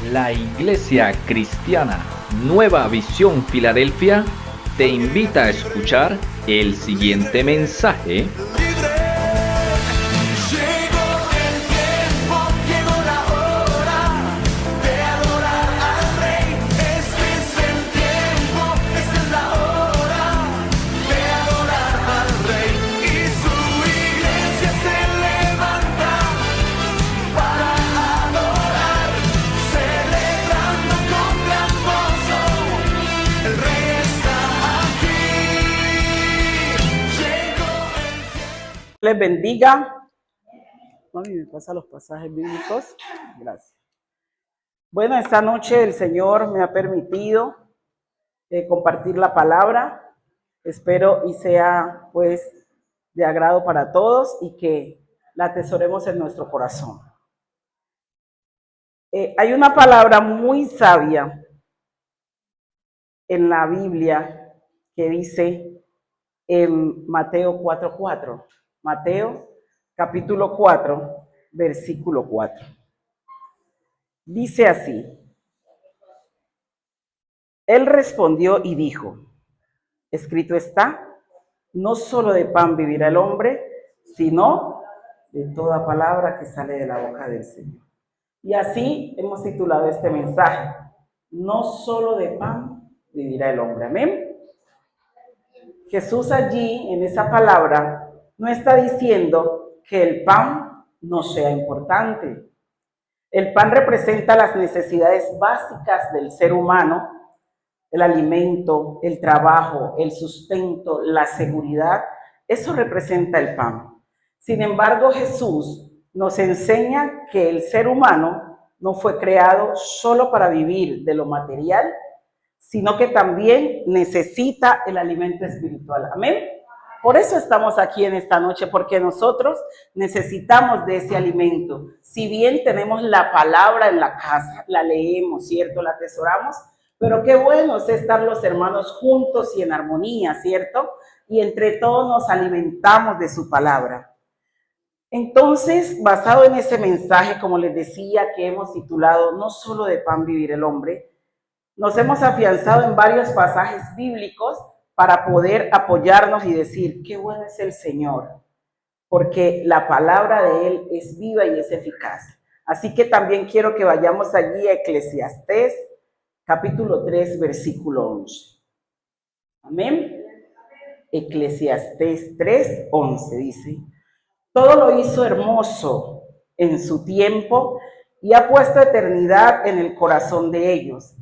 La Iglesia Cristiana Nueva Visión Filadelfia te invita a escuchar el siguiente mensaje. Les bendiga. Mami, me pasa los pasajes bíblicos. Gracias. Bueno, esta noche el Señor me ha permitido compartir la palabra. Espero y sea pues de agrado para todos y que la atesoremos en nuestro corazón. Hay una palabra muy sabia en la Biblia que dice en Mateo 4:4. Mateo capítulo 4, versículo 4. Dice así: Él respondió y dijo, escrito está, no solo de pan vivirá el hombre, sino de toda palabra que sale de la boca del Señor. Y así hemos titulado este mensaje, no solo de pan vivirá el hombre. Amén. Jesús allí, en esa palabra, no está diciendo que el pan no sea importante. El pan representa las necesidades básicas del ser humano, el alimento, el trabajo, el sustento, la seguridad. Eso representa el pan. Sin embargo, Jesús nos enseña que el ser humano no fue creado solo para vivir de lo material, sino que también necesita el alimento espiritual. Amén. Por eso estamos aquí en esta noche, porque nosotros necesitamos de ese alimento. Si bien tenemos la palabra en la casa, la leemos, ¿cierto? La atesoramos, pero qué bueno es estar los hermanos juntos y en armonía, ¿cierto? Y entre todos nos alimentamos de su palabra. Entonces, basado en ese mensaje, como les decía, que hemos titulado No solo de pan vivir el hombre, nos hemos afianzado en varios pasajes bíblicos para poder apoyarnos y decir, qué bueno es el Señor, porque la palabra de Él es viva y es eficaz. Así que también quiero que vayamos allí a Eclesiastés, capítulo 3, versículo 11. Amén. Eclesiastés 3, 11 dice, todo lo hizo hermoso en su tiempo y ha puesto eternidad en el corazón de ellos,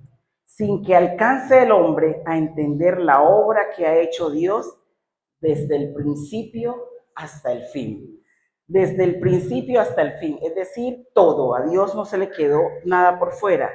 sin que alcance el hombre a entender la obra que ha hecho Dios desde el principio hasta el fin. Desde el principio hasta el fin, es decir, todo. A Dios no se le quedó nada por fuera.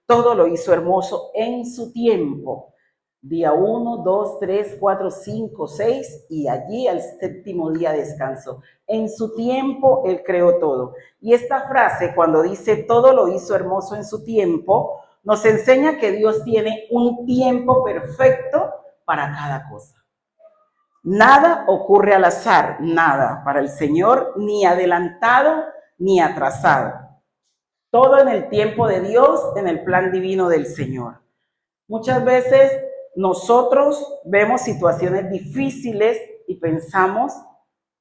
Todo lo hizo hermoso en su tiempo. Día 1, 2, 3, 4, 5, 6 y allí al séptimo día descansó. En su tiempo Él creó todo. Y esta frase, cuando dice todo lo hizo hermoso en su tiempo, nos enseña que Dios tiene un tiempo perfecto para cada cosa. Nada ocurre al azar, nada para el Señor, ni adelantado ni atrasado. Todo en el tiempo de Dios, en el plan divino del Señor. Muchas veces nosotros vemos situaciones difíciles y pensamos,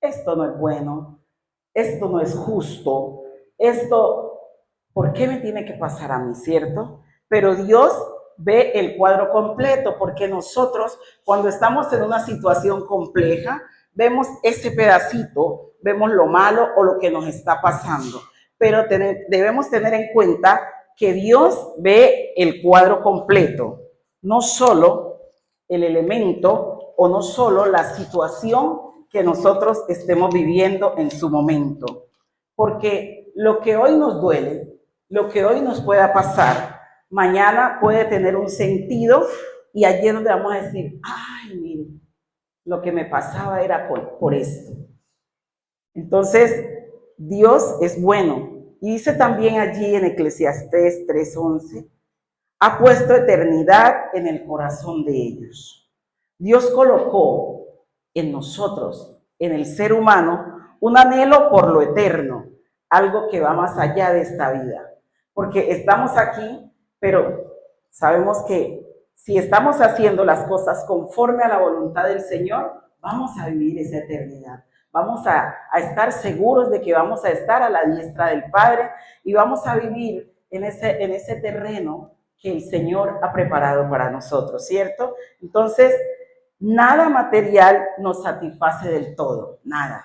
esto no es bueno, esto no es justo, esto, ¿por qué me tiene que pasar a mí, cierto? Pero Dios ve el cuadro completo, porque nosotros cuando estamos en una situación compleja, vemos ese pedacito, vemos lo malo o lo que nos está pasando, pero debemos tener en cuenta que Dios ve el cuadro completo, no solo el elemento o no solo la situación que nosotros estemos viviendo en su momento, porque lo que hoy nos duele, lo que hoy nos pueda pasar, mañana puede tener un sentido y allí es donde vamos a decir, ay, mire, lo que me pasaba era por esto. Entonces, Dios es bueno. Y dice también allí en Eclesiastés 3:11, ha puesto eternidad en el corazón de ellos. Dios colocó en nosotros, en el ser humano, un anhelo por lo eterno, algo que va más allá de esta vida. porque estamos aquí, pero sabemos que si estamos haciendo las cosas conforme a la voluntad del Señor, vamos a vivir esa eternidad. Vamos a estar seguros de que vamos a estar a la diestra del Padre y vamos a vivir en ese terreno que el Señor ha preparado para nosotros, ¿cierto? Entonces, nada material nos satisface del todo, nada.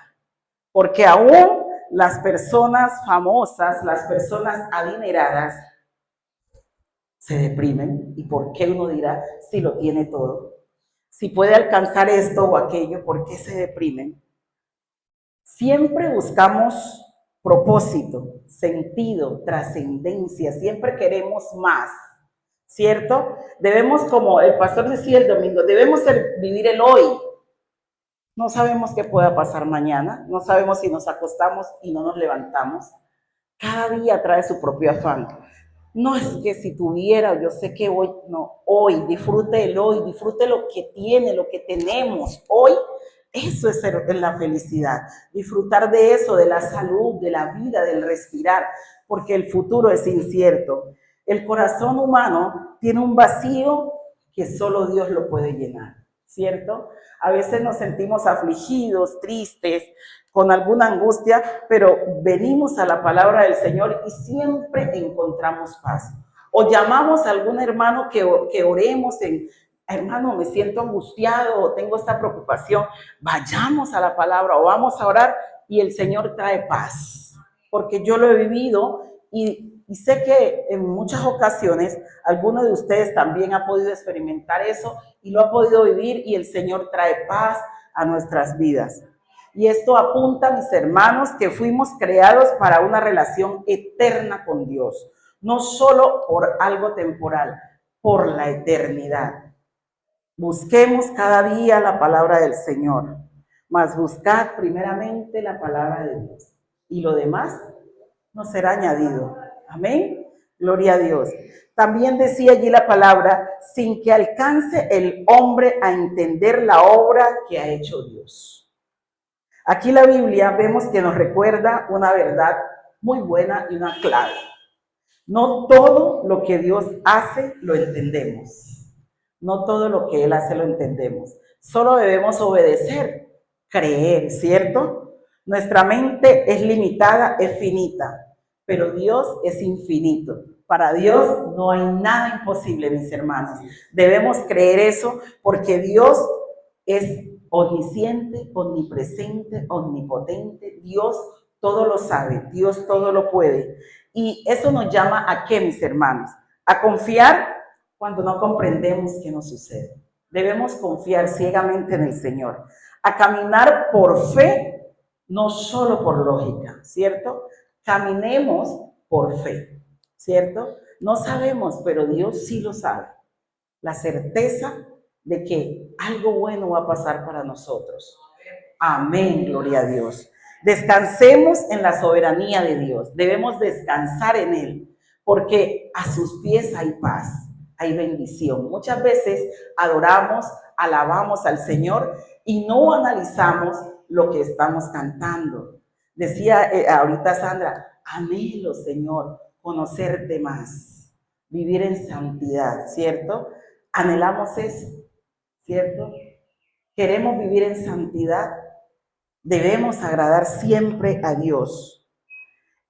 Porque aún las personas famosas, las personas adineradas, se deprimen. ¿Y por qué uno dirá si lo tiene todo? Si puede alcanzar esto o aquello, ¿por qué se deprimen? Siempre buscamos propósito, sentido, trascendencia, siempre queremos más, ¿cierto? Debemos, como el pastor decía el domingo, debemos vivir el hoy. No sabemos qué pueda pasar mañana, no sabemos si nos acostamos y no nos levantamos. Cada día trae su propio afán. No es que si tuviera, yo sé que hoy, no, hoy, disfrute el hoy, disfrute lo que tiene, lo que tenemos hoy. Eso es la felicidad, disfrutar de eso, de la salud, de la vida, del respirar, porque el futuro es incierto. El corazón humano tiene un vacío que solo Dios lo puede llenar, ¿cierto? A veces nos sentimos afligidos, tristes, con alguna angustia, pero venimos a la palabra del Señor y siempre encontramos paz. O llamamos a algún hermano que oremos en, hermano, me siento angustiado o tengo esta preocupación, vayamos a la palabra o vamos a orar y el Señor trae paz, porque yo lo he vivido y sé que en muchas ocasiones alguno de ustedes también ha podido experimentar eso y lo ha podido vivir y el Señor trae paz a nuestras vidas. Y esto apunta, mis hermanos, que fuimos creados para una relación eterna con Dios, no solo por algo temporal, por la eternidad. Busquemos cada día la palabra del Señor, mas buscad primeramente la palabra de Dios y lo demás nos será añadido. Amén. Gloria a Dios. También decía allí la palabra, sin que alcance el hombre a entender la obra que ha hecho Dios. Aquí la Biblia vemos que nos recuerda una verdad muy buena y una clave. No todo lo que Dios hace lo entendemos. No todo lo que Él hace lo entendemos. Solo debemos obedecer, creer, ¿cierto? Nuestra mente es limitada, es finita, pero Dios es infinito. Para Dios no hay nada imposible, mis hermanos. Debemos creer eso porque Dios es omnisciente, omnipresente, omnipotente. Dios todo lo sabe, Dios todo lo puede. Y eso nos llama a qué, mis hermanos? A confiar cuando no comprendemos qué nos sucede. Debemos confiar ciegamente en el Señor. A caminar por fe, no solo por lógica, ¿cierto? Caminemos por fe, ¿cierto? No sabemos, pero Dios sí lo sabe. La certeza de que algo bueno va a pasar para nosotros. Amén, gloria a Dios. Descansemos en la soberanía de Dios. Debemos descansar en Él, porque a sus pies hay paz, hay bendición. Muchas veces adoramos, alabamos al Señor y no analizamos lo que estamos cantando. Decía ahorita Sandra, anhelo, Señor, conocerte más, vivir en santidad, ¿cierto? Anhelamos eso, ¿cierto? Queremos vivir en santidad. Debemos agradar siempre a Dios.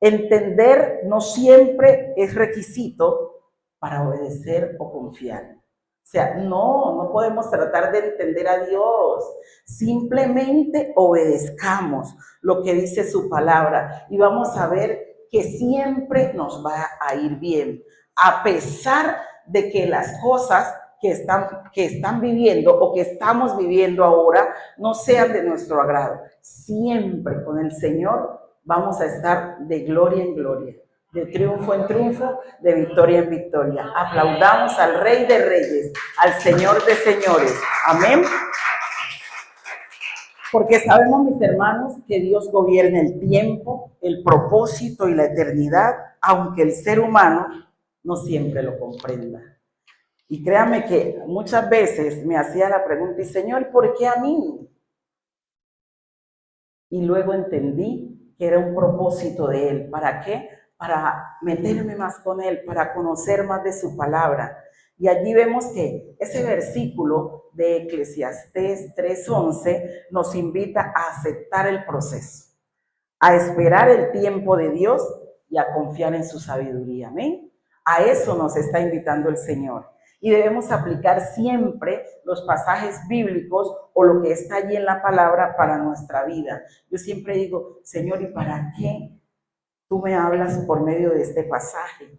Entender no siempre es requisito para obedecer o confiar. O sea, no podemos tratar de entender a Dios. Simplemente obedezcamos lo que dice su palabra y vamos a ver que siempre nos va a ir bien, a pesar de que las cosas que están viviendo o que estamos viviendo ahora no sean de nuestro agrado. Siempre con el Señor vamos a estar de gloria en gloria, de triunfo en triunfo, de victoria en victoria. Aplaudamos al Rey de Reyes, al Señor de Señores. Amén. Porque sabemos, mis hermanos, que Dios gobierna el tiempo, el propósito y la eternidad, aunque el ser humano no siempre lo comprenda. Y créame que muchas veces me hacía la pregunta, y Señor, ¿por qué a mí? Y luego entendí que era un propósito de Él. ¿Para qué? para meterme más con Él, para conocer más de su palabra. Y allí vemos que ese versículo de Eclesiastés 3:11 nos invita a aceptar el proceso, a esperar el tiempo de Dios y a confiar en su sabiduría. Amén. A eso nos está invitando el Señor. Y debemos aplicar siempre los pasajes bíblicos o lo que está allí en la palabra para nuestra vida. Yo siempre digo, Señor, ¿y para qué tú me hablas por medio de este pasaje?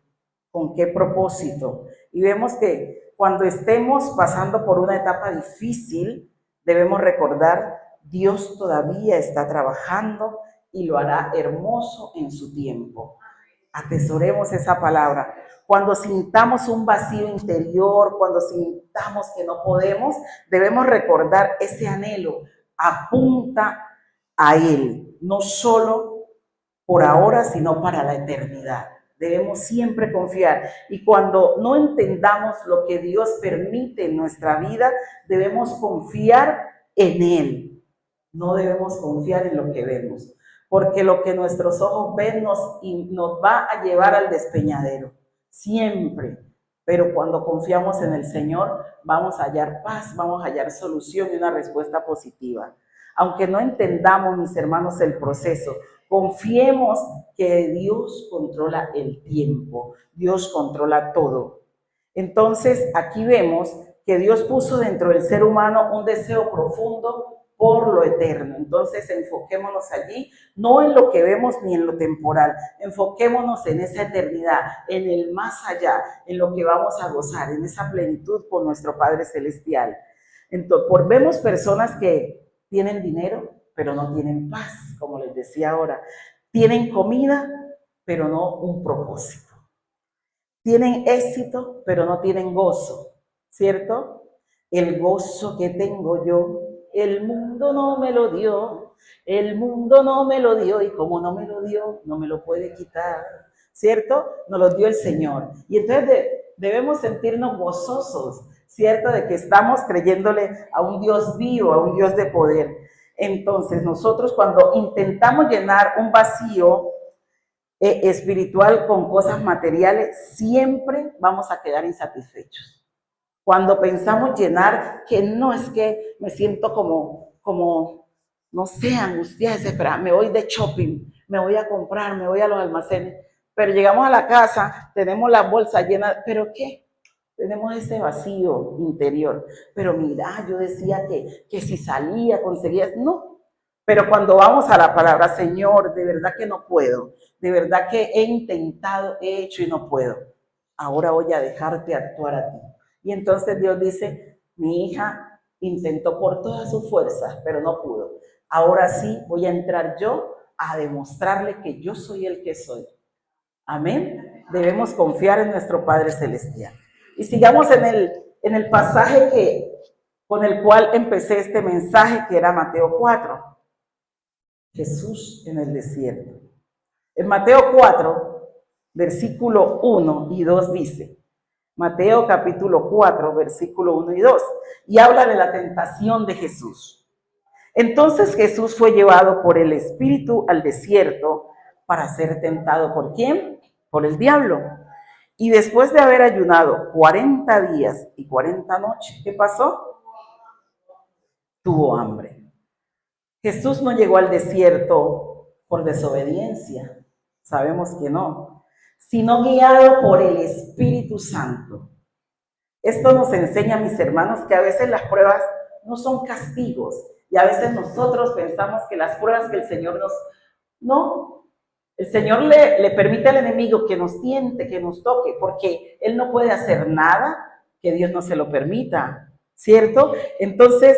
¿Con qué propósito? Y vemos que cuando estemos pasando por una etapa difícil, debemos recordar, Dios todavía está trabajando y lo hará hermoso en su tiempo. Atesoremos esa palabra. Cuando sintamos un vacío interior, cuando sintamos que no podemos, debemos recordar ese anhelo. Apunta a Él, no solo por ahora, sino para la eternidad. Debemos siempre confiar. Y cuando no entendamos lo que Dios permite en nuestra vida, debemos confiar en Él. No debemos confiar en lo que vemos, porque lo que nuestros ojos ven nos va a llevar al despeñadero, siempre. Pero cuando confiamos en el Señor, vamos a hallar paz, vamos a hallar solución y una respuesta positiva. Aunque no entendamos, mis hermanos, el proceso, confiemos que Dios controla el tiempo, Dios controla todo. Entonces, aquí vemos que Dios puso dentro del ser humano un deseo profundo por lo eterno. Entonces, enfoquémonos allí, no en lo que vemos ni en lo temporal. Enfoquémonos en esa eternidad, en el más allá, en lo que vamos a gozar, en esa plenitud con nuestro Padre Celestial. Entonces, vemos personas que tienen dinero, pero no tienen paz, como les decía ahora. Tienen comida, pero no un propósito. Tienen éxito, pero no tienen gozo, ¿cierto? El gozo que tengo yo, el mundo no me lo dio, el mundo no me lo dio, y como no me lo dio, no me lo puede quitar, ¿cierto? Nos lo dio el Señor. Y entonces debemos sentirnos gozosos, ¿cierto? De que estamos creyéndole a un Dios vivo, a un Dios de poder. Entonces nosotros cuando intentamos llenar un vacío espiritual con cosas materiales, siempre vamos a quedar insatisfechos. Cuando pensamos llenar, que no es que me siento como no sé, angustiada, desesperada, me voy de shopping, me voy a comprar, me voy a los almacenes, pero llegamos a la casa, tenemos la bolsa llena, ¿pero qué? Tenemos ese vacío interior. Pero mira, yo decía que si salía, conseguía, no. Pero cuando vamos a la palabra, Señor, de verdad que no puedo, de verdad que he intentado, he hecho y no puedo. Ahora voy a dejarte actuar a ti. Y entonces Dios dice, mi hija intentó por todas sus fuerzas, pero no pudo. Ahora sí voy a entrar yo a demostrarle que yo soy el que soy. Amén. Debemos confiar en nuestro Padre Celestial. Y sigamos en el pasaje con el cual empecé este mensaje, que era Mateo 4. Jesús en el desierto. En Mateo 4, versículo 1 y 2 dice, Mateo capítulo 4, versículo 1 y 2, y habla de la tentación de Jesús. Entonces Jesús fue llevado por el Espíritu al desierto para ser tentado. ¿Por quién? Por el diablo. Y después de haber ayunado 40 días y 40 noches, ¿qué pasó? Tuvo hambre. Jesús no llegó al desierto por desobediencia, sabemos que no, sino guiado por el Espíritu Santo. Esto nos enseña, mis hermanos, que a veces las pruebas no son castigos, y a veces nosotros pensamos que las pruebas que el Señor nos... No, el Señor le permite al enemigo que nos tiente, que nos toque, porque Él no puede hacer nada que Dios no se lo permita, ¿cierto? Entonces,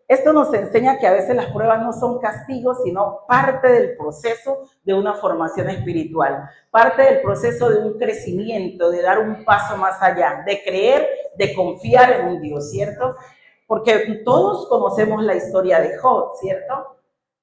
esto nos enseña que a veces las pruebas no son castigos, sino parte del proceso de una formación espiritual, parte del proceso de un crecimiento, de dar un paso más allá, de creer, de confiar en un Dios, ¿cierto? Porque todos conocemos la historia de Job, ¿cierto?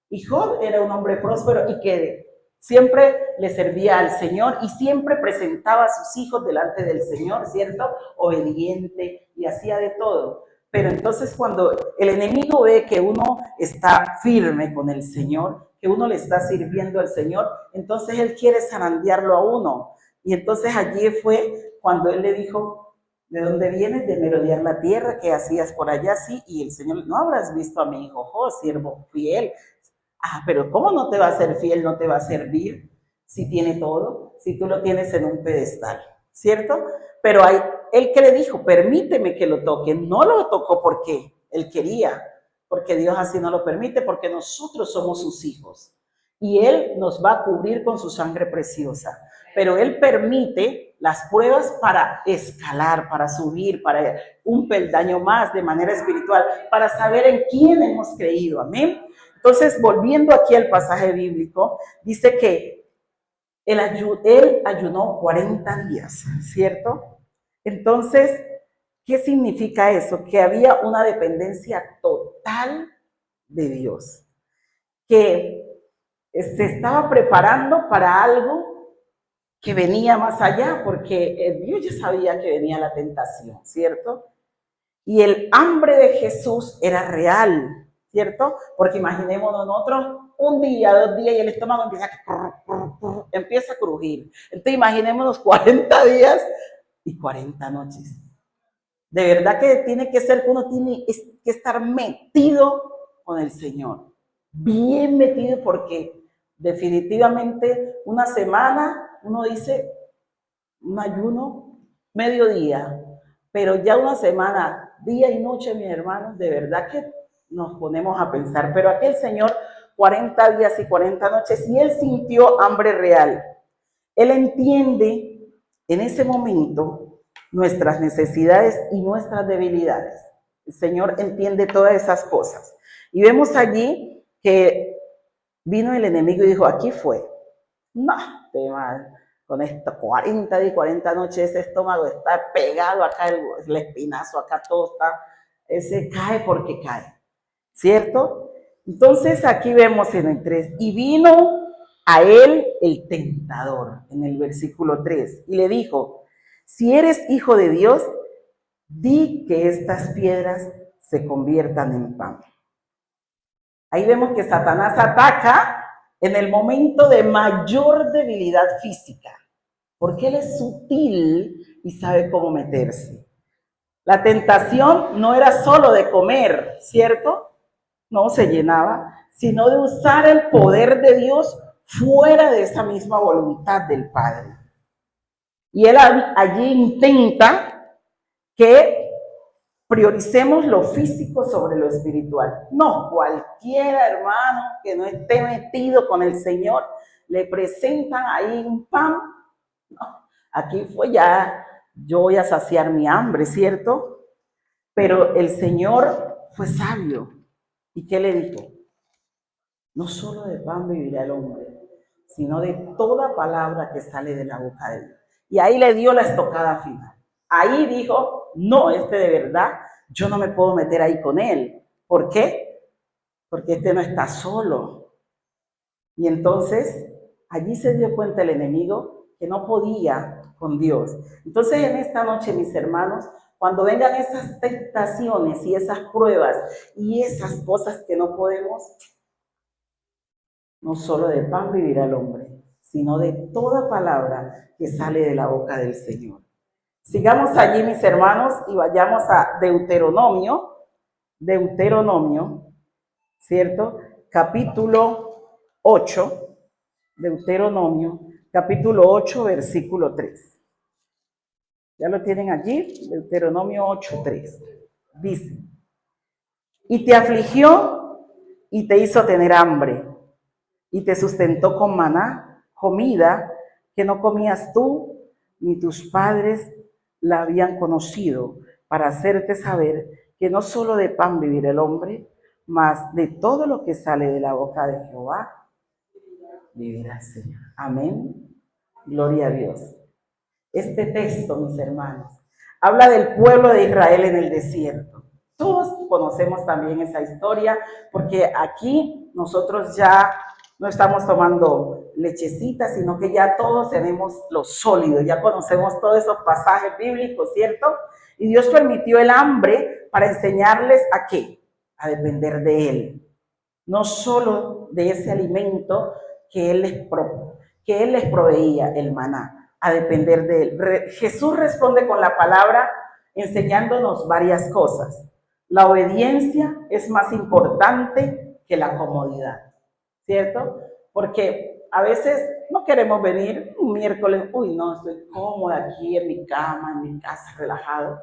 Y Job era un hombre próspero y que siempre le servía al Señor y siempre presentaba a sus hijos delante del Señor, ¿cierto? Obediente y hacía de todo. Pero entonces cuando el enemigo ve que uno está firme con el Señor, que uno le está sirviendo al Señor, entonces Él quiere zarandearlo a uno. Y entonces allí fue cuando Él le dijo, ¿de dónde vienes? De merodear la tierra, ¿qué hacías por allá? Sí, y el Señor, no habrás visto a mi hijo, siervo fiel. Ah, pero ¿cómo no te va a ser fiel, no te va a servir si tiene todo, si tú lo tienes en un pedestal, ¿cierto? Pero hay, él que le dijo, permíteme que lo toque, no lo tocó porque él quería, porque Dios así no lo permite, porque nosotros somos sus hijos y Él nos va a cubrir con su sangre preciosa, pero Él permite las pruebas para escalar, para subir, para un peldaño más de manera espiritual, para saber en quién hemos creído, amén. Entonces, volviendo aquí al pasaje bíblico, dice que él ayunó 40 días, ¿cierto? Entonces, ¿qué significa eso? Que había una dependencia total de Dios, que se estaba preparando para algo que venía más allá, porque Dios ya sabía que venía la tentación, ¿cierto? Y el hambre de Jesús era real, ¿cierto? Porque imaginémonos nosotros un día, 2 días y el estómago empieza a crujir. Entonces imaginémonos 40 días y 40 noches. De verdad que tiene que ser que uno tiene que estar metido con el Señor, bien metido, porque definitivamente una semana uno dice un ayuno mediodía, pero ya una semana, día y noche, mis hermanos, de verdad que nos ponemos a pensar. Pero aquel Señor, 40 días y 40 noches, y Él sintió hambre real. Él entiende en ese momento nuestras necesidades y nuestras debilidades. El Señor entiende todas esas cosas. Y vemos allí que vino el enemigo y dijo, aquí fue. No, con esto 40 y 40 noches ese estómago está pegado acá, el espinazo acá todo está, ese cae porque cae, ¿cierto? Entonces aquí vemos en el 3, y vino a él el tentador, en el versículo 3, y le dijo, si eres hijo de Dios, di que estas piedras se conviertan en pan. Ahí vemos que Satanás ataca en el momento de mayor debilidad física, porque él es sutil y sabe cómo meterse. La tentación no era solo de comer, ¿cierto? No se llenaba, sino de usar el poder de Dios fuera de esa misma voluntad del Padre. Y él allí intenta que prioricemos lo físico sobre lo espiritual. No, cualquiera hermano que no esté metido con el Señor, le presentan ahí un pan. No, aquí fue ya, yo voy a saciar mi hambre, ¿cierto? Pero el Señor fue sabio. ¿Y qué le dijo? No solo de pan vivirá el hombre, sino de toda palabra que sale de la boca de Dios. Y ahí le dio la estocada final. Ahí dijo, no, de verdad, yo no me puedo meter ahí con él. ¿Por qué? Porque este no está solo. Y entonces, allí se dio cuenta el enemigo que no podía con Dios. Entonces, en esta noche, mis hermanos, cuando vengan esas tentaciones y esas pruebas y esas cosas que no podemos, no solo de pan vivirá el hombre, sino de toda palabra que sale de la boca del Señor. Sigamos allí, mis hermanos, y vayamos a Deuteronomio, ¿cierto? Capítulo 8, Deuteronomio, capítulo 8, versículo 3. ¿Ya lo tienen allí? Deuteronomio 8, 3. Dice, y te afligió y te hizo tener hambre, y te sustentó con maná, comida que no comías tú, ni tus padres la habían conocido, para hacerte saber que no solo de pan vivirá el hombre, mas de todo lo que sale de la boca de Jehová vivirá el Señor. Amén. Gloria a Dios. Este texto, mis hermanos, habla del pueblo de Israel en el desierto. Todos conocemos también esa historia, porque aquí nosotros ya no estamos tomando lechecita, sino que ya todos tenemos lo sólido, ya conocemos todos esos pasajes bíblicos, ¿cierto? Y Dios permitió el hambre para enseñarles a qué, a depender de Él. no solo de ese alimento que que él les proveía, el maná, a depender de él. Jesús responde con la palabra enseñándonos varias cosas. La obediencia es más importante que la comodidad, ¿cierto? Porque a veces no queremos venir un miércoles, uy, no, estoy cómoda aquí en mi cama, en mi casa, relajado,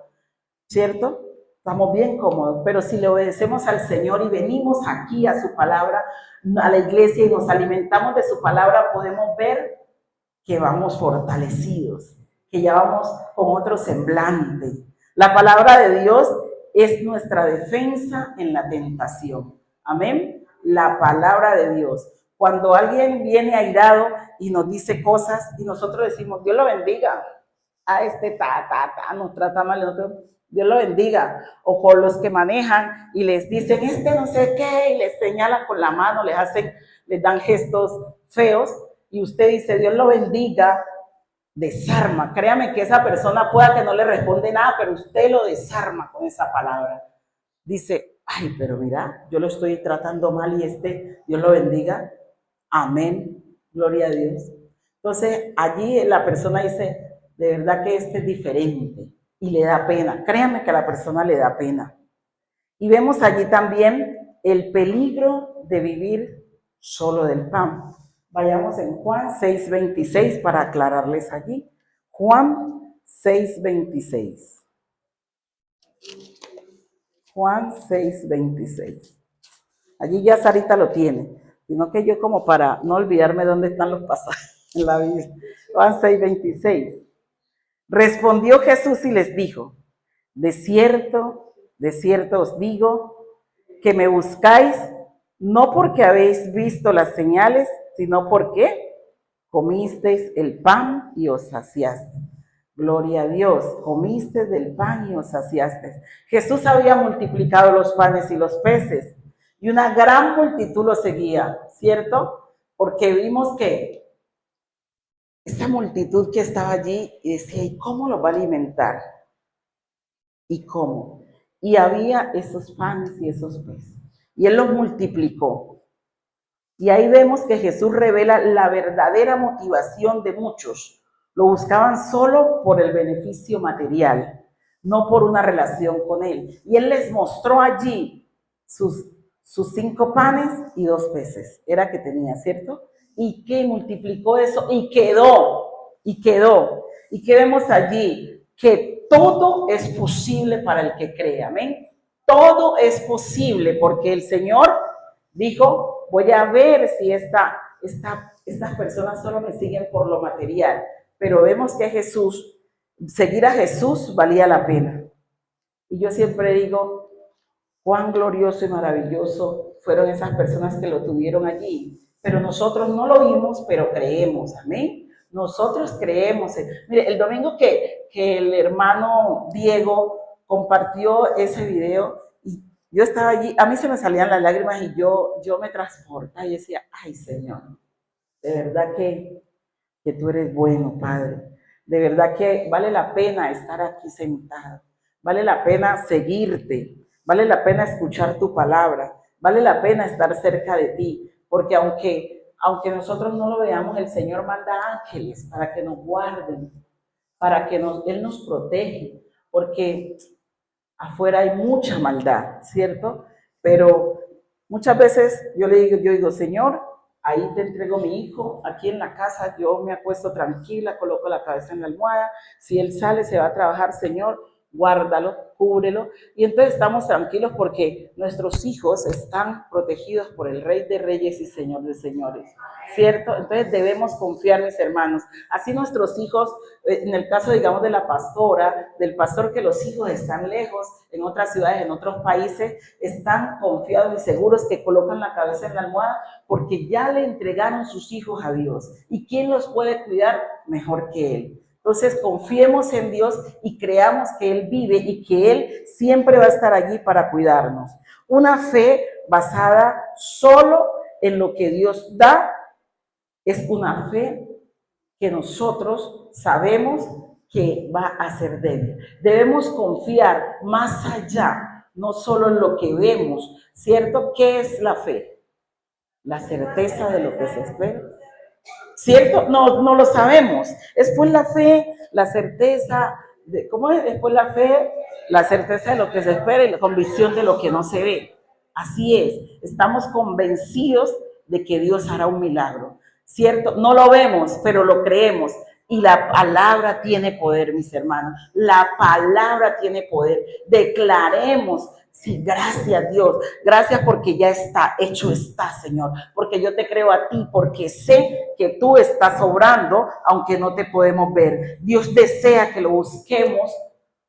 ¿cierto? Estamos bien cómodos, pero si le obedecemos al Señor y venimos aquí a su palabra, a la iglesia y nos alimentamos de su palabra, podemos ver que vamos fortalecidos, que ya vamos con otro semblante. La palabra de Dios es nuestra defensa en la tentación. Amén. La palabra de Dios. Cuando alguien viene airado y nos dice cosas y nosotros decimos, Dios lo bendiga, a nos trata mal, nosotros, Dios lo bendiga. O por los que manejan y les dicen, no sé qué, y les señalan con la mano, les dan gestos feos, y usted dice, Dios lo bendiga, desarma. Créame que esa persona pueda que no le responde nada, pero usted lo desarma con esa palabra. Dice, ay, pero mira, yo lo estoy tratando mal y Dios lo bendiga. Amén, gloria a Dios. Entonces, allí la persona dice, de verdad que es diferente y le da pena. Créame que a la persona le da pena. Y vemos allí también el peligro de vivir solo del pan. Vayamos en Juan 6:26 para aclararles allí. Juan 6:26. Juan 6:26. Allí ya Sarita lo tiene, sino que yo como para no olvidarme dónde están los pasajes en la Biblia. Juan 6:26. Respondió Jesús y les dijo, de cierto os digo, que me buscáis no porque habéis visto las señales, sino porque comisteis el pan y os saciasteis. Gloria a Dios, comiste del pan y os saciasteis. Jesús había multiplicado los panes y los peces y una gran multitud lo seguía, ¿cierto? Porque vimos que esa multitud que estaba allí y decía, ¿y cómo los va a alimentar? ¿Y cómo? Y había esos panes y esos peces. Y Él los multiplicó. Y ahí vemos que Jesús revela la verdadera motivación de muchos. Lo buscaban solo por el beneficio material, no por una relación con Él. Y Él les mostró allí sus 5 panes y 2 peces. Era que tenía, ¿cierto? Y que multiplicó eso y quedó. ¿Y qué vemos allí? Que todo es posible para el que cree, amén. Todo es posible porque el Señor dijo, voy a ver si estas personas solo me siguen por lo material. Pero vemos que seguir a Jesús valía la pena. Y yo siempre digo, cuán glorioso y maravilloso fueron esas personas que lo tuvieron allí. Pero nosotros no lo vimos, pero creemos, amén. Nosotros creemos. Mire, el domingo que el hermano Diego compartió ese video, y yo estaba allí, a mí se me salían las lágrimas y yo me transportaba y decía, ay Señor, de verdad que tú eres bueno, Padre. De verdad que vale la pena estar aquí sentado. Vale la pena seguirte. Vale la pena escuchar tu palabra. Vale la pena estar cerca de ti. Porque aunque nosotros no lo veamos, el Señor manda ángeles para que nos guarden, para que Él nos protege. Porque afuera hay mucha maldad, ¿cierto? Pero muchas veces yo digo, Señor, ahí te entrego mi hijo, aquí en la casa yo me acuesto tranquila, coloco la cabeza en la almohada, si él sale, se va a trabajar, Señor, guárdalo, cúbrelo, y entonces estamos tranquilos porque nuestros hijos están protegidos por el Rey de Reyes y Señor de Señores, ¿cierto? Entonces debemos confiar, mis hermanos. Así nuestros hijos, en el caso, digamos, de la pastora, del pastor, que los hijos están lejos, en otras ciudades, en otros países, están confiados y seguros que colocan la cabeza en la almohada porque ya le entregaron sus hijos a Dios. ¿Y quién los puede cuidar mejor que Él? Entonces confiemos en Dios y creamos que Él vive y que Él siempre va a estar allí para cuidarnos. Una fe basada solo en lo que Dios da es una fe que nosotros sabemos que va a ser débil. Debemos confiar más allá, no solo en lo que vemos, ¿cierto? ¿Qué es la fe? La certeza de lo que se espera. ¿Cierto? No, no lo sabemos. Es por la fe, la certeza, ¿cómo es? Es por la fe, la certeza de lo que se espera y la convicción de lo que no se ve. Así es, estamos convencidos de que Dios hará un milagro, ¿cierto? No lo vemos, pero lo creemos. Y la palabra tiene poder, mis hermanos. La palabra tiene poder. Declaremos. Sí, gracias Dios, gracias porque ya está, hecho está, Señor, porque yo te creo a ti, porque sé que tú estás obrando, aunque no te podemos ver. Dios desea que lo busquemos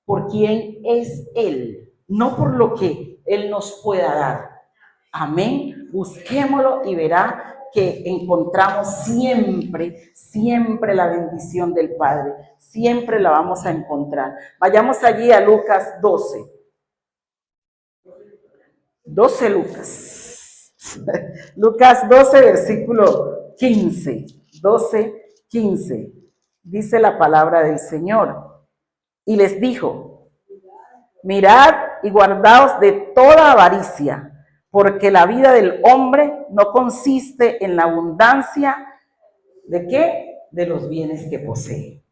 por quién es Él, no por lo que Él nos pueda dar. Amén, busquémoslo y verá que encontramos siempre, siempre la bendición del Padre, siempre la vamos a encontrar. Vayamos allí a Lucas 12. 12 Lucas. Lucas 12, versículo 15. 12, 15. Dice la palabra del Señor. Y les dijo, mirad y guardaos de toda avaricia, porque la vida del hombre no consiste en la abundancia ¿de qué? De los bienes que posee.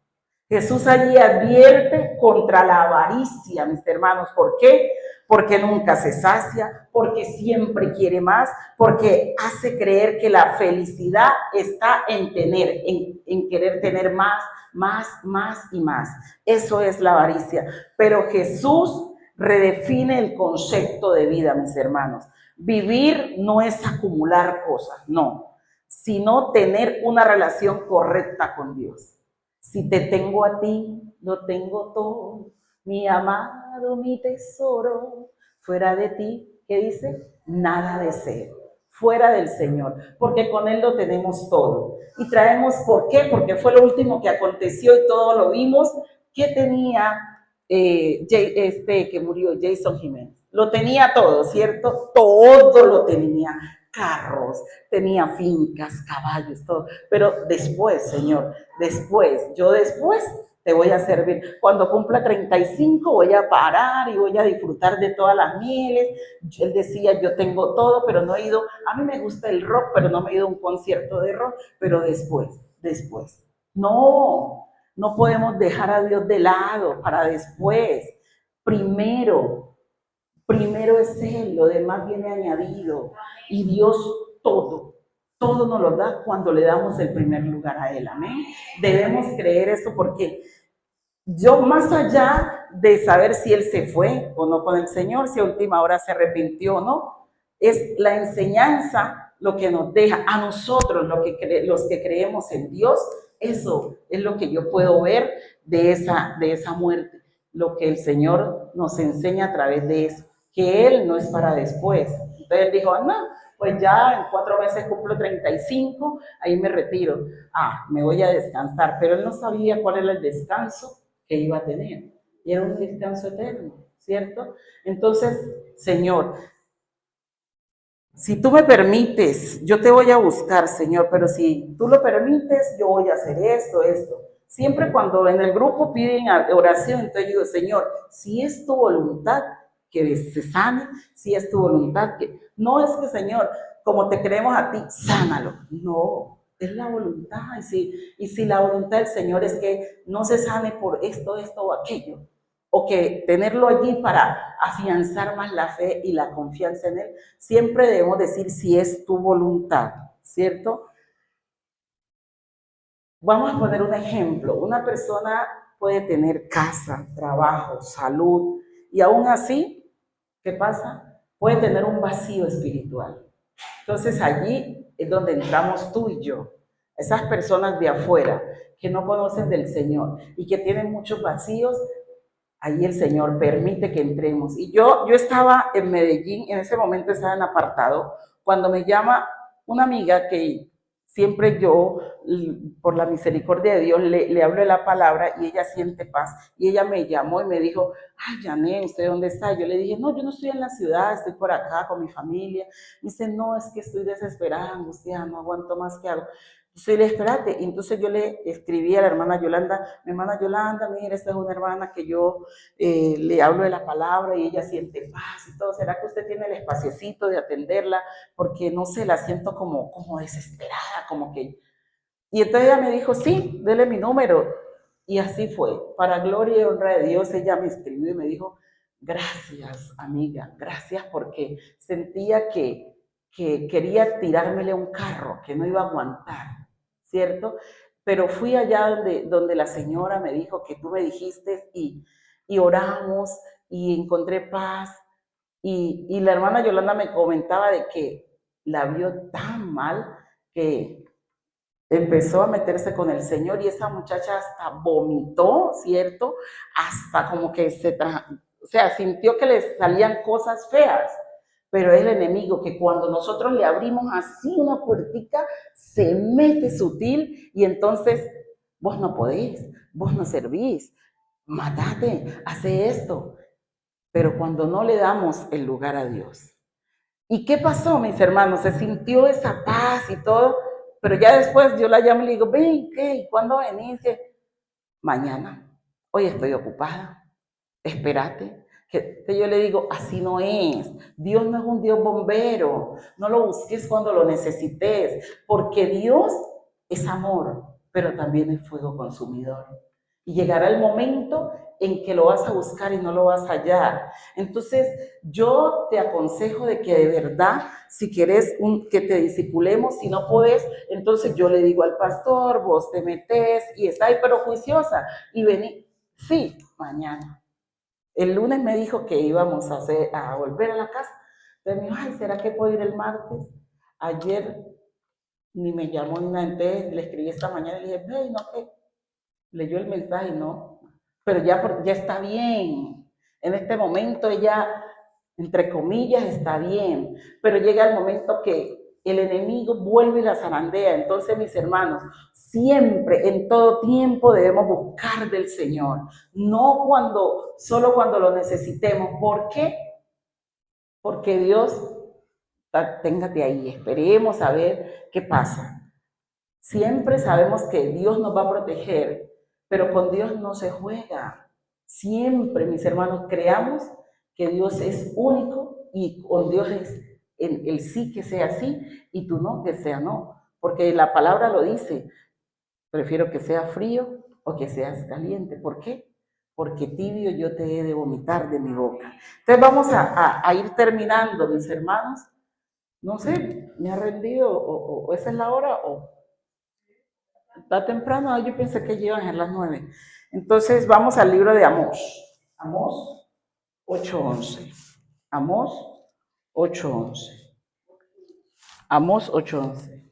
Jesús allí advierte contra la avaricia, mis hermanos. ¿Por qué? Porque nunca se sacia, porque siempre quiere más, porque hace creer que la felicidad está en tener, en querer tener más, más y más. Eso es la avaricia. Pero Jesús redefine el concepto de vida, mis hermanos. Vivir no es acumular cosas, no, sino tener una relación correcta con Dios. Si te tengo a ti, lo tengo todo, mi amado, mi tesoro. Fuera de ti, ¿qué dice? Nada deseo. Fuera del Señor, porque con Él lo tenemos todo. Y traemos, ¿por qué? Porque fue lo último que aconteció y todo lo vimos. ¿Qué tenía que murió, Jason Jiménez? Lo tenía todo, ¿cierto? Todo lo tenía. Carros, tenía fincas, caballos, todo. Pero después, Señor, yo después te voy a servir. Cuando cumpla 35 voy a parar y voy a disfrutar de todas las mieles. Él decía, yo tengo todo, pero no he ido, a mí me gusta el rock, pero no me he ido a un concierto de rock, pero después. No, no podemos dejar a Dios de lado para después. Primero es Él, lo demás viene añadido. Y Dios todo nos lo da cuando le damos el primer lugar a Él. Amén. Debemos creer eso porque yo, más allá de saber si Él se fue o no con el Señor, si a última hora se arrepintió o no, es la enseñanza lo que nos deja a nosotros, los que creemos en Dios. Eso es lo que yo puedo ver de esa muerte, lo que el Señor nos enseña a través de eso, que Él no es para después. Entonces Él dijo, no, pues ya en 4 meses cumplo 35, ahí me retiro. Me voy a descansar. Pero Él no sabía cuál era el descanso que iba a tener. Y era un descanso eterno, ¿cierto? Entonces, Señor, si tú me permites, yo te voy a buscar, Señor, pero si tú lo permites, yo voy a hacer esto. Siempre cuando en el grupo piden oración, entonces yo digo, Señor, si es tu voluntad que se sane, si es tu voluntad que... No es que, Señor, como te creemos a ti, sánalo. No, es la voluntad. Y si la voluntad del Señor es que no se sane por esto o aquello, o que tenerlo allí para afianzar más la fe y la confianza en Él, siempre debemos decir si es tu voluntad, ¿cierto? Vamos a poner un ejemplo. Una persona puede tener casa, trabajo, salud, y aún así, ¿qué pasa? Puede tener un vacío espiritual. Entonces allí es donde entramos tú y yo. Esas personas de afuera que no conocen del Señor y que tienen muchos vacíos, ahí el Señor permite que entremos. Y yo estaba en Medellín, en ese momento estaba en apartado, cuando me llama una amiga que siempre yo, por la misericordia de Dios, le hablo de la palabra y ella siente paz. Y ella me llamó y me dijo, ay, Janet, ¿usted dónde está? Yo le dije, no, yo no estoy en la ciudad, estoy por acá con mi familia. Me dice, no, es que estoy desesperada, angustiada, no aguanto más, ¿qué hago? Entonces yo le dije, espérate, y entonces yo le escribí a la hermana Yolanda, mira, esta es una hermana que yo le hablo de la palabra y ella siente paz y todo, ¿será que usted tiene el espaciecito de atenderla? Porque no sé, la siento como desesperada, como que... Y entonces ella me dijo, sí, dele mi número. Y así fue, para gloria y honra de Dios, ella me escribió y me dijo, gracias amiga, gracias porque sentía que quería tirármele un carro, que no iba a aguantar, ¿cierto? Pero fui allá donde la señora me dijo que tú me dijiste y oramos y encontré paz. Y la hermana Yolanda me comentaba de que la vio tan mal que empezó a meterse con el Señor y esa muchacha hasta vomitó, ¿cierto? Hasta como que o sea, sintió que le salían cosas feas, pero es el enemigo que cuando nosotros le abrimos así una puertica, se mete sutil y entonces vos no podés, vos no servís, matate, hace esto, pero cuando no le damos el lugar a Dios. ¿Y qué pasó, mis hermanos? Se sintió esa paz y todo, pero ya después yo la llamo y le digo, ven, ¿qué? ¿Cuándo venís? Mañana. Hoy estoy ocupada. Espérate. Que yo le digo, así no es. Dios no es un Dios bombero. No lo busques cuando lo necesites, porque Dios es amor, pero también es fuego consumidor. Y llegará el momento en que lo vas a buscar y no lo vas a hallar. Entonces, yo te aconsejo de que de verdad, si quieres que te discipulemos, si no podés, entonces yo le digo al pastor, vos te metés y está ahí, pero juiciosa, y vení, sí, mañana. El lunes me dijo que íbamos a volver a la casa. Entonces me dijo, ay, ¿será que puedo ir el martes? Ayer ni me llamó ni nada, entonces le escribí esta mañana y le dije, hey, no, ¿qué? Leyó el mensaje, no, pero ya está bien. En este momento ella, entre comillas, está bien, pero llega el momento que el enemigo vuelve y la zarandea. Entonces, mis hermanos, siempre, en todo tiempo debemos buscar del Señor, no solo cuando lo necesitemos. ¿Por qué? Porque Dios, téngate ahí, esperemos a ver qué pasa. Siempre sabemos que Dios nos va a proteger, pero con Dios no se juega. Siempre, mis hermanos, creamos que Dios es único y con Dios es el sí que sea sí y tu no que sea no. Porque la palabra lo dice, prefiero que sea frío o que seas caliente. ¿Por qué? Porque tibio yo te he de vomitar de mi boca. Entonces vamos a ir terminando, mis hermanos. No sé, me ha rendido o esa es la hora o... Está temprano, yo pensé que llegan a las 9. Entonces vamos al libro de Amós. Amós 8:11. Amós 8:11. Amós 8:11.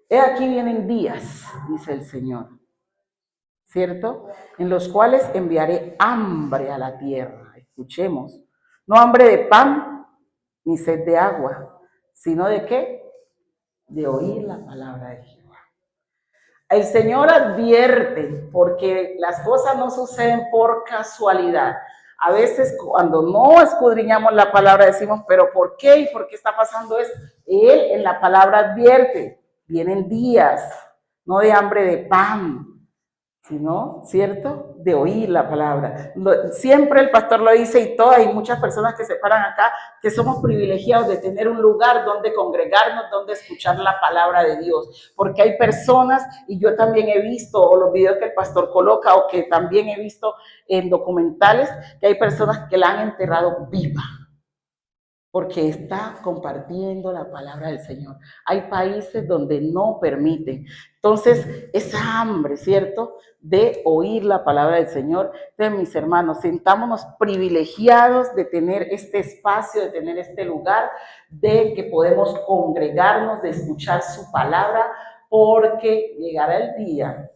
He aquí vienen días, dice el Señor, ¿cierto? En los cuales enviaré hambre a la tierra. Escuchemos. No hambre de pan ni sed de agua, sino de qué? De oír la palabra de Jehová. El Señor advierte porque las cosas no suceden por casualidad. A veces cuando no escudriñamos la palabra decimos, pero ¿por qué? ¿Y por qué está pasando eso? Él en la palabra advierte, vienen días, no de hambre de pan, sino, ¿cierto? De oír la palabra. Siempre el pastor lo dice y hay muchas personas que se paran acá que somos privilegiados de tener un lugar donde congregarnos, donde escuchar la palabra de Dios. Porque hay personas, y yo también he visto, o los videos que el pastor coloca, o que también he visto en documentales, que hay personas que la han enterrado viva porque está compartiendo la palabra del Señor. Hay países donde no permiten. Entonces, esa hambre, ¿cierto?, de oír la palabra del Señor. Entonces, mis hermanos, sentámonos privilegiados de tener este espacio, de tener este lugar, de que podemos congregarnos, de escuchar su palabra, porque llegará el día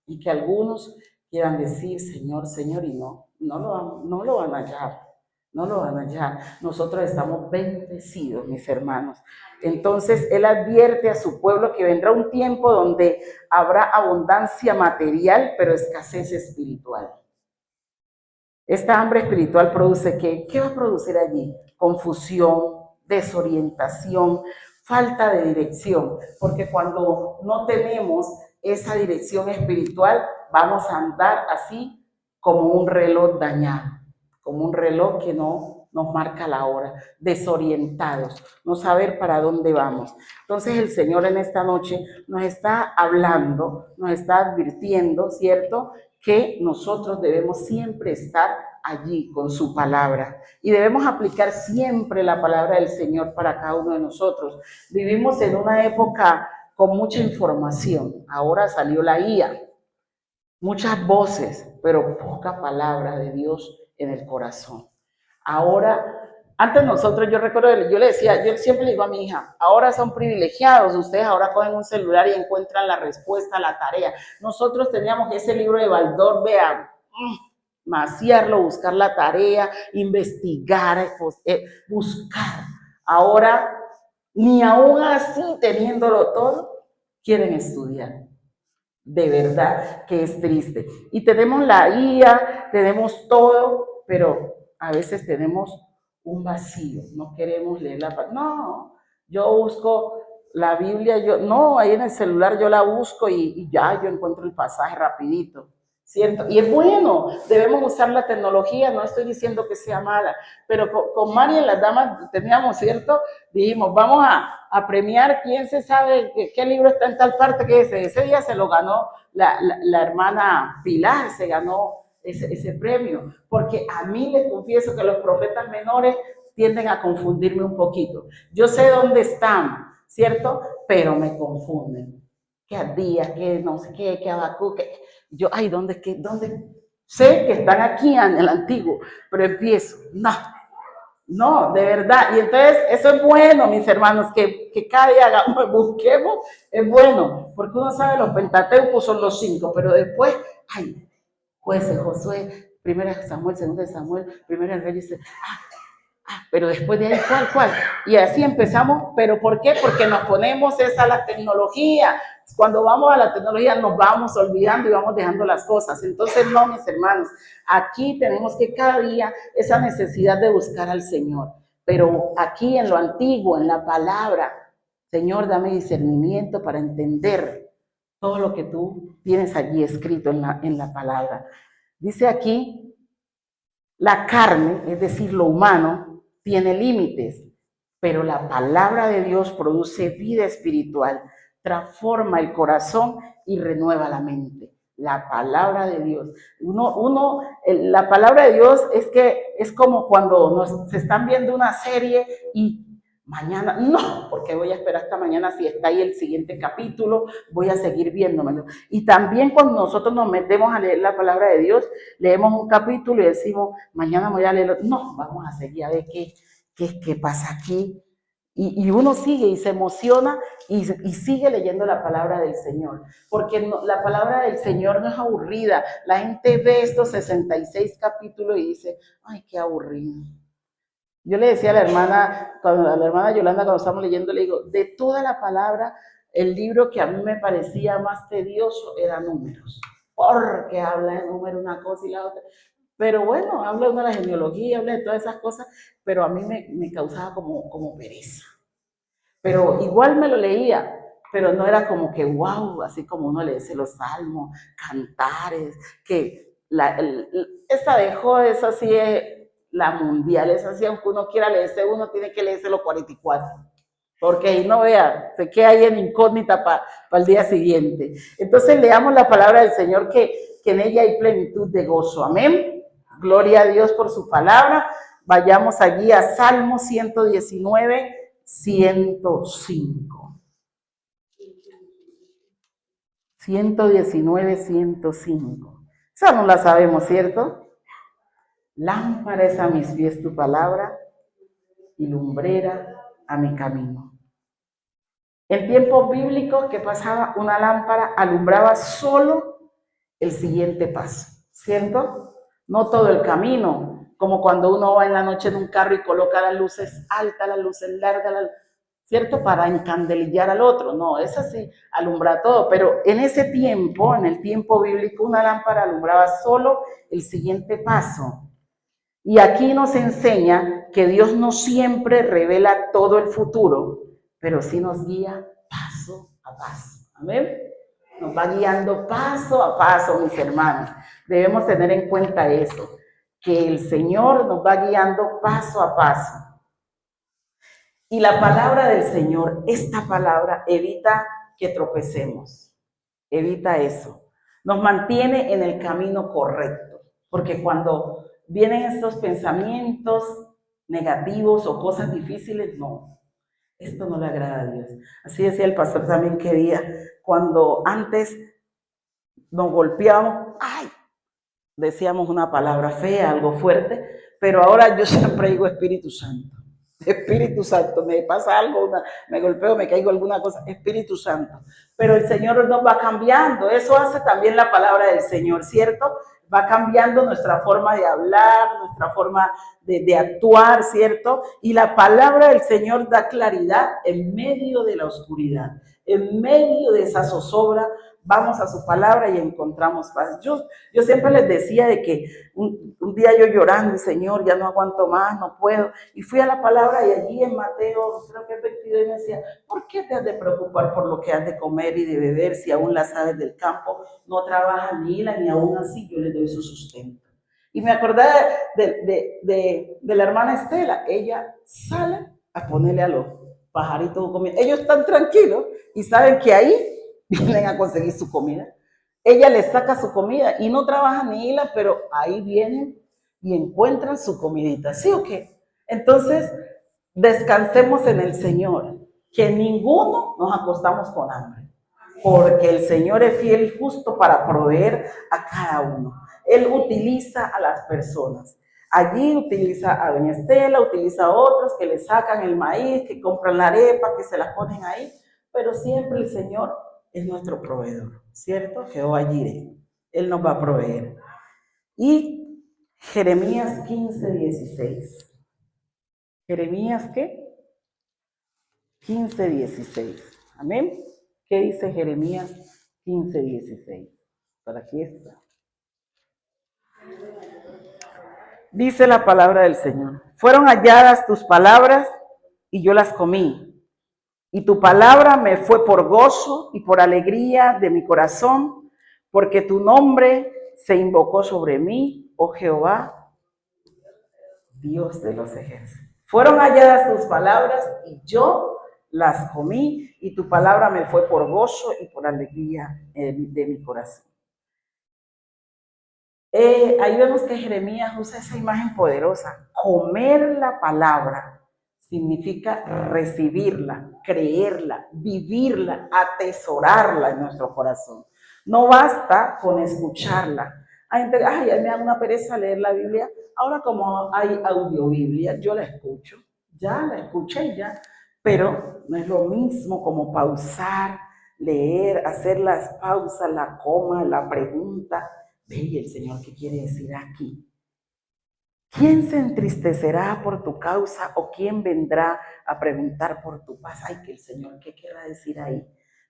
y que algunos quieran decir, Señor, Señor, y no lo van a hallar. No lo van a hallar. Nosotros estamos bendecidos, mis hermanos. Entonces, Él advierte a su pueblo que vendrá un tiempo donde habrá abundancia material, pero escasez espiritual. Esta hambre espiritual produce ¿qué? ¿Qué va a producir allí? Confusión, desorientación, falta de dirección, porque cuando no tenemos esa dirección espiritual, vamos a andar así como un reloj dañado, como un reloj que no nos marca la hora, desorientados, no saber para dónde vamos. Entonces el Señor en esta noche nos está hablando, nos está advirtiendo, ¿cierto?, que nosotros debemos siempre estar allí con su palabra y debemos aplicar siempre la palabra del Señor para cada uno de nosotros. Vivimos en una época con mucha información, ahora salió la IA, muchas voces, pero poca palabra de Dios en el corazón. Ahora, antes nosotros, yo recuerdo, yo le decía, yo siempre le digo a mi hija, ahora son privilegiados, ustedes ahora cogen un celular y encuentran la respuesta a la tarea. Nosotros teníamos ese libro de Baldor, vean, maciarlo, buscar la tarea, investigar, buscar. Ahora, ni aún así, teniéndolo todo, quieren estudiar. De verdad que es triste. Y tenemos la IA, tenemos todo, pero a veces tenemos un vacío, no queremos leer la palabra. No, yo busco la Biblia, no, ahí en el celular yo la busco y ya yo encuentro el pasaje rapidito, ¿cierto? Y es bueno, debemos usar la tecnología, no estoy diciendo que sea mala, pero con María y las damas teníamos, ¿cierto? Dijimos, vamos a premiar quién se sabe qué libro está en tal parte, que ese día se lo ganó la hermana Pilar, se ganó ese premio, porque a mí les confieso que los profetas menores tienden a confundirme un poquito. Yo sé dónde están, ¿cierto? Pero me confunden. Que Abdías, que no sé qué, que Abacú, que yo, ay, ¿dónde? Sé que están aquí en el antiguo, pero empiezo, no, de verdad. Y entonces eso es bueno, mis hermanos, que cada día busquemos, es bueno, porque uno sabe los pentateucos son los 5, pero después, ay, jueces, Josué, 1 Samuel, 2 Samuel, 1 Reyes, pero después de ahí, ¿cuál? Y así empezamos, ¿pero por qué? Porque nos ponemos esa la tecnología. Cuando vamos a la tecnología nos vamos olvidando y vamos dejando las cosas. Entonces, no, mis hermanos, aquí tenemos que cada día esa necesidad de buscar al Señor. Pero aquí en lo antiguo, en la palabra, Señor, dame discernimiento para entender todo lo que tú tienes allí escrito en la palabra. Dice aquí, la carne, es decir, lo humano, tiene límites, pero la palabra de Dios produce vida espiritual, transforma el corazón y renueva la mente. La palabra de Dios. La palabra de Dios es como cuando se están viendo una serie y mañana, no, porque voy a esperar hasta mañana, si está ahí el siguiente capítulo, voy a seguir viéndomelo. Y también cuando nosotros nos metemos a leer la palabra de Dios, leemos un capítulo y decimos, mañana voy a leerlo. No, vamos a seguir a ver qué pasa aquí. Y uno sigue y se emociona y sigue leyendo la palabra del Señor, porque la palabra del Señor no es aburrida. La gente ve estos 66 capítulos y dice, ay, qué aburrido. Yo le decía a la hermana Yolanda, cuando estábamos leyendo, le digo, de toda la palabra, el libro que a mí me parecía más tedioso era Números, porque habla de número una cosa y la otra. Pero bueno, habla de la genealogía, habla de todas esas cosas, pero a mí me causaba como pereza. Pero igual me lo leía, pero no era como que wow, así como uno lee los salmos, cantares, que esa dejó, esa sí es la mundial, esa sí, aunque uno quiera leerse uno, tiene que leerse los 44, porque ahí no vea, se queda ahí en incógnita para el día siguiente. Entonces leamos la palabra del Señor, que en ella hay plenitud de gozo, amén. Gloria a Dios por su palabra. Vayamos allí a Salmo 119, 105. 119, 105. Esa no la sabemos, ¿cierto? Lámpara es a mis pies tu palabra y lumbrera a mi camino. En tiempos bíblicos, ¿qué pasaba? Una lámpara alumbraba solo el siguiente paso, ¿cierto? No todo el camino, como cuando uno va en la noche en un carro y coloca las luces altas, las luces largas, ¿cierto? Para encandelillar al otro. No, esa sí alumbra todo, pero en ese tiempo, en el tiempo bíblico, una lámpara alumbraba solo el siguiente paso. Y aquí nos enseña que Dios no siempre revela todo el futuro, pero sí nos guía paso a paso. Amén. Nos va guiando paso a paso, mis hermanos. Debemos tener en cuenta eso, que el Señor nos va guiando paso a paso. Y la palabra del Señor, esta palabra, evita que tropecemos. Evita eso. Nos mantiene en el camino correcto. Porque cuando vienen estos pensamientos negativos o cosas difíciles, no. Esto no le agrada a Dios. Así decía el pastor también que día, cuando antes nos golpeábamos, ¡ay! Decíamos una palabra fea, algo fuerte, pero ahora yo siempre digo Espíritu Santo. Espíritu Santo, me pasa algo, me golpeo, me caigo alguna cosa, Espíritu Santo. Pero el Señor nos va cambiando, eso hace también la palabra del Señor, ¿cierto? Va cambiando nuestra forma de hablar, nuestra forma de actuar, ¿cierto? Y la palabra del Señor da claridad en medio de la oscuridad, en medio de esa zozobra. Vamos a su palabra y encontramos paz. Yo siempre les decía de que un día yo llorando, Señor, ya no aguanto más, no puedo. Y fui a la palabra y allí en Mateo, creo que 22, me decía, ¿por qué te has de preocupar por lo que has de comer y de beber si aún las aves del campo no trabajan ni hilan, ni aún así yo les doy su sustento? Y me acordé de la hermana Estela. Ella sale a ponerle a los pajaritos comida. Ellos están tranquilos y saben que ahí vienen a conseguir su comida. Ella les saca su comida y no trabaja ni hila, pero ahí vienen y encuentran su comidita. ¿Sí o qué? Entonces, descansemos en el Señor, que ninguno nos acostamos con hambre, porque el Señor es fiel y justo para proveer a cada uno. Él utiliza a las personas. Allí utiliza a doña Estela, utiliza a otros que le sacan el maíz, que compran la arepa, que se la ponen ahí, pero siempre el Señor es nuestro proveedor, ¿cierto? Jehová Jireh, Él nos va a proveer. Y Jeremías 15:16. ¿Jeremías qué? 15:16. Amén. ¿Qué dice Jeremías 15:16? Por aquí está. Dice la palabra del Señor. Fueron halladas tus palabras y yo las comí. Y tu palabra me fue por gozo y por alegría de mi corazón, porque tu nombre se invocó sobre mí, oh Jehová, Dios de los ejércitos. Fueron halladas tus palabras y yo las comí, y tu palabra me fue por gozo y por alegría de mi corazón. Ahí vemos que Jeremías usa esa imagen poderosa. Comer la palabra significa recibirla, creerla, vivirla, atesorarla en nuestro corazón. No basta con escucharla. Hay gente, ay, me da una pereza leer la Biblia. Ahora como hay audiobiblia, yo la escucho. Ya la escuché y ya. Pero no es lo mismo como pausar, leer, hacer las pausas, la coma, la pregunta. Ve, el Señor, ¿qué quiere decir aquí? ¿Quién se entristecerá por tu causa o quién vendrá a preguntar por tu paz? Ay, que el Señor, ¿qué querrá decir ahí?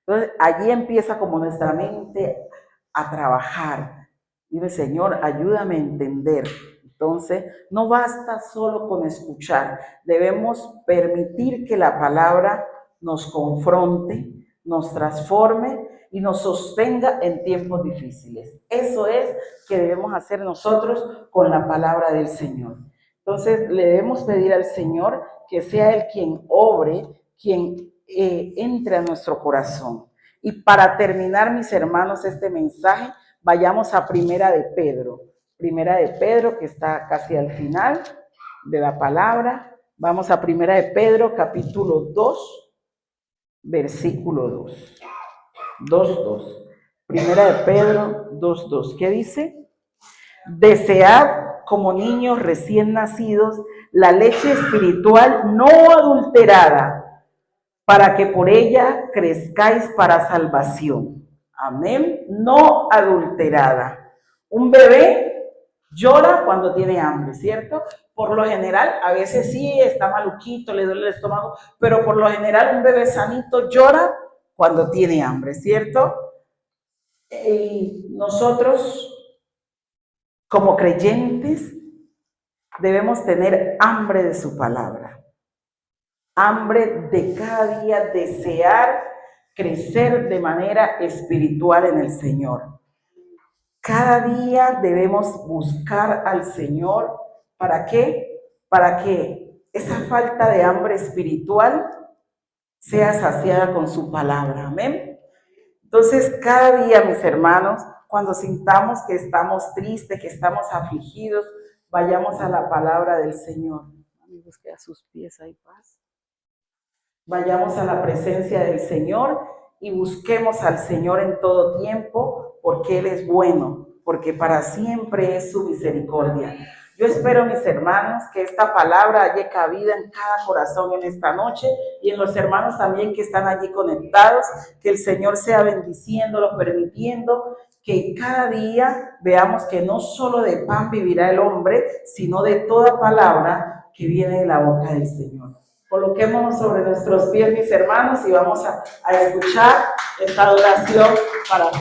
Entonces, allí empieza como nuestra mente a trabajar. Dice, Señor, ayúdame a entender. Entonces, no basta solo con escuchar. Debemos permitir que la palabra nos confronte, nos transforme y nos sostenga en tiempos difíciles. Eso es que debemos hacer nosotros con la palabra del Señor. Entonces le debemos pedir al Señor que sea Él quien obre, quien entre a nuestro corazón. Y para terminar, mis hermanos, este mensaje, vayamos a Primera de Pedro. Primera de Pedro, que está casi al final de la palabra. Vamos a Primera de Pedro, capítulo 2, versículo 2. 2:2. Primera de Pedro 2:2. ¿Qué dice? Desead como niños recién nacidos la leche espiritual no adulterada, para que por ella crezcáis para salvación. Amén. No adulterada. Un bebé llora cuando tiene hambre, ¿cierto? Por lo general, a veces sí está maluquito, le duele el estómago, pero por lo general un bebé sanito llora cuando tiene hambre, ¿cierto? Y nosotros, como creyentes, debemos tener hambre de su palabra. hambre de cada día desear crecer de manera espiritual en el Señor. Cada día debemos buscar al Señor. ¿Para qué? Para que esa falta de hambre espiritual sea saciada con su palabra. Amén. Entonces, cada día, mis hermanos, cuando sintamos que estamos tristes, que estamos afligidos, vayamos a la palabra del Señor. Busque a sus pies hay paz. Vayamos a la presencia del Señor y busquemos al Señor en todo tiempo, porque Él es bueno, porque para siempre es su misericordia. Yo espero, mis hermanos, que esta palabra haya cabida en cada corazón en esta noche y en los hermanos también que están allí conectados, que el Señor sea bendiciéndolos, permitiendo que cada día veamos que no solo de pan vivirá el hombre, sino de toda palabra que viene de la boca del Señor. Coloquémonos sobre nuestros pies, mis hermanos, y vamos a escuchar esta adoración para